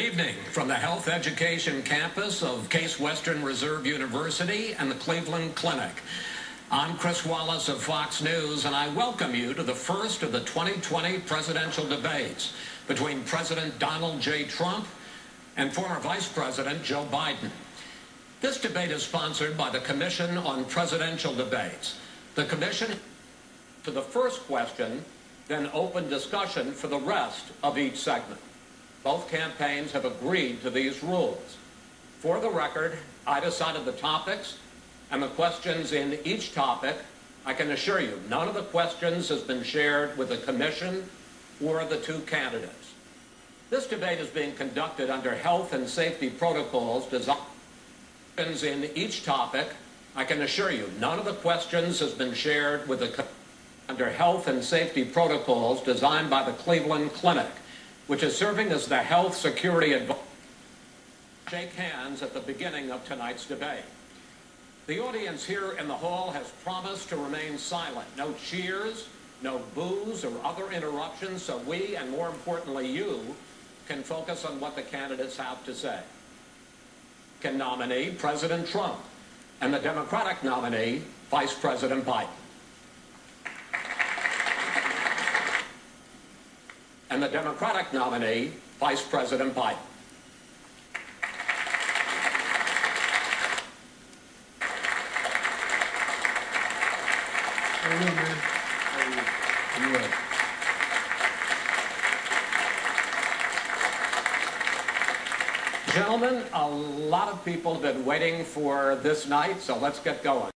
evening from the Health Education Campus of Case Western Reserve University and the Cleveland Clinic. I'm Chris Wallace of Fox News, and I welcome you to the first of the 2020 presidential debates between President Donald J. Trump and former Vice President Joe Biden. This debate is sponsored by the Commission on Presidential Debates. The Commission to the first question, then open discussion for the rest of each segment. Both campaigns have agreed to these rules. For the record, I decided the topics and the questions in each topic. I can assure you, none of the questions has been shared with the Commission or the two candidates. This debate is being conducted under health and safety protocols designed in each topic. I can assure you, none of the questions has been shared with the under health and safety protocols designed by the Cleveland Clinic, which is serving as the health security advisor. Shake hands at the beginning of tonight's debate. The audience here in the hall has promised to remain silent. No cheers, no boos or other interruptions, so we, and more importantly you, can focus on what the candidates have to say. Can nominate President Trump and the Democratic nominee, Vice President Biden. And the Democratic nominee, Vice President Biden. How you doing, man? How you doing? Gentlemen, a lot of people have been waiting for this night, so let's get going.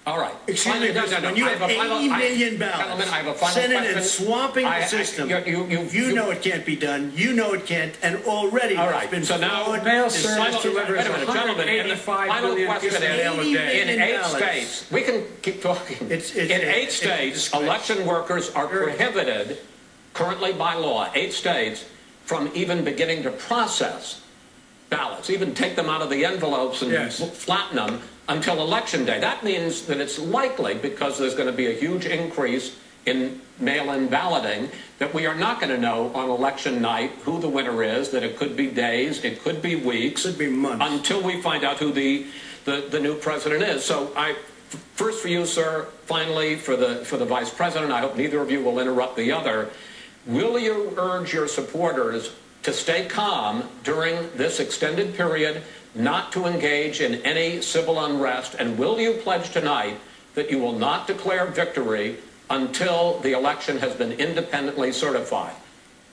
All right. Excuse me, when you have 80 million ballots, Senate is swamping the system. You know it can't be done. You know it can't, and already it's been fraud. Mail service delivers gentlemen, in the final question in 8 states, we can keep talking. In 8 states, election workers are prohibited, currently by law, 8 states, from even beginning to process ballots, even take them out of the envelopes and flatten them until Election Day. That means that it's likely, because there's going to be a huge increase in mail-in balloting, that we are not going to know on election night who the winner is, that it could be days, it could be weeks, it could be months, until we find out who the new president is. So first for you, sir, finally for the vice president, I hope neither of you will interrupt the other. Will you urge your supporters to stay calm during this extended period, not to engage in any civil unrest, and will you pledge tonight that you will not declare victory until the election has been independently certified?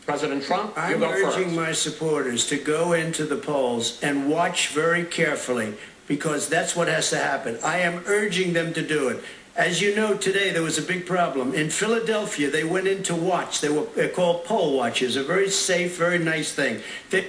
President Trump, you go first. I'm urging my supporters to go into the polls and watch very carefully, because that's what has to happen. I am urging them to do it. As you know, today there was a big problem. In Philadelphia, they went in to watch. They're called poll watchers, a very safe, very nice thing. They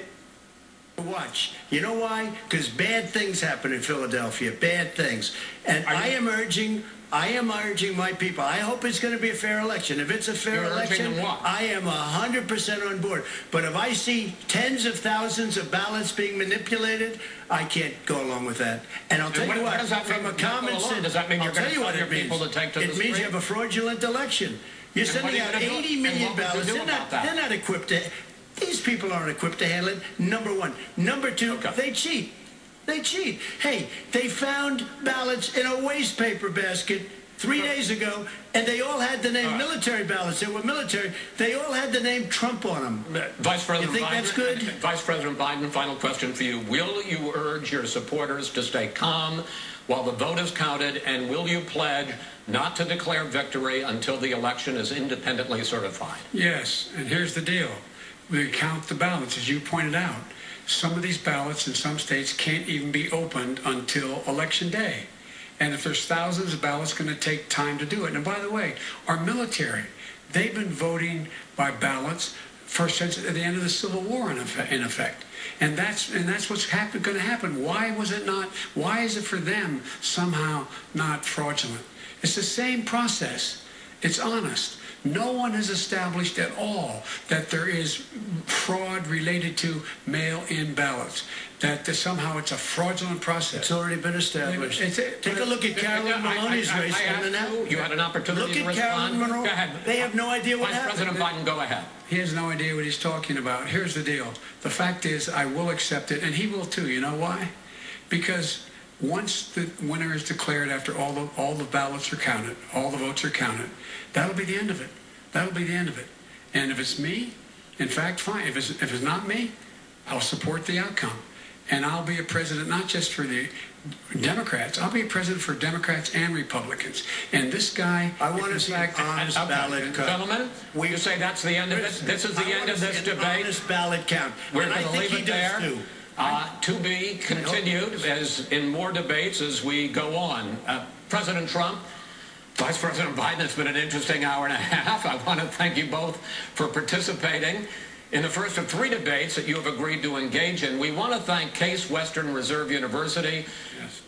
watch. You know why? Because bad things happen in Philadelphia, bad things. And I am urging my people. I hope it's going to be a fair election. If it's a fair election, I am 100% on board. But if I see tens of thousands of ballots being manipulated, I can't go along with that. And I'll tell you what, from a common sense, does that mean you're going to tell your people to take to the street? It means you have a fraudulent election. You're sending out 80 million ballots. They're not equipped to. These people aren't equipped to handle it, number one. Number two, they cheat. They cheat. Hey, they found ballots in a wastepaper basket 3 days ago, and they all had the name military ballots. They were military. They all had the name Trump on them. Vice President you think Biden, that's good? Vice President Biden, final question for you. Will you urge your supporters to stay calm while the vote is counted, and will you pledge not to declare victory until the election is independently certified? Yes, and here's the deal. We count the ballots, as you pointed out. Some of these ballots in some states can't even be opened until Election Day. And if there's thousands of ballots, it's going to take time to do it. And by the way, our military, they've been voting by ballots since at the end of the Civil War, in effect. And that's what's going to happen. Why is it for them somehow not fraudulent? It's the same process. It's honest. No one has established at all that there is fraud related to mail-in ballots, that somehow it's a fraudulent process. It's already been established. Take a look at Carolyn Maloney's race. You had an opportunity to respond. Look at Carolyn Maloney. Go ahead. They have no idea what happened. President Biden, go ahead. He has no idea what he's talking about. Here's the deal. The fact is, I will accept it, and he will too. You know why? Because once the winner is declared, after all the ballots are counted, all the votes are counted, that'll be the end of it. That'll be the end of it. And if it's me, in fact, fine. If it's not me, I'll support the outcome. And I'll be a president not just for the Democrats. I'll be a president for Democrats and Republicans. And this guy... I want to see an honest ballot count. Gentlemen, you say that's the end of it? This is the end of this debate? Honest ballot count. We're going to leave it there. To be continued as in more debates as we go on. President Trump, Vice President Biden, it's been an interesting hour and a half. I want to thank you both for participating in the first of 3 debates that you have agreed to engage in. We want to thank Case Western Reserve University. Yes.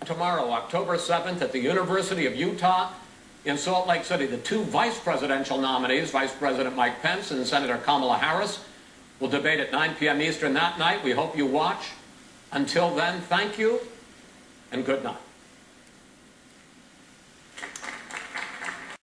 Tomorrow, October 7th, at the University of Utah in Salt Lake City, the 2 vice presidential nominees, Vice President Mike Pence and Senator Kamala Harris, will debate at 9 p.m. Eastern that night. We hope you watch. Until then, thank you and good night.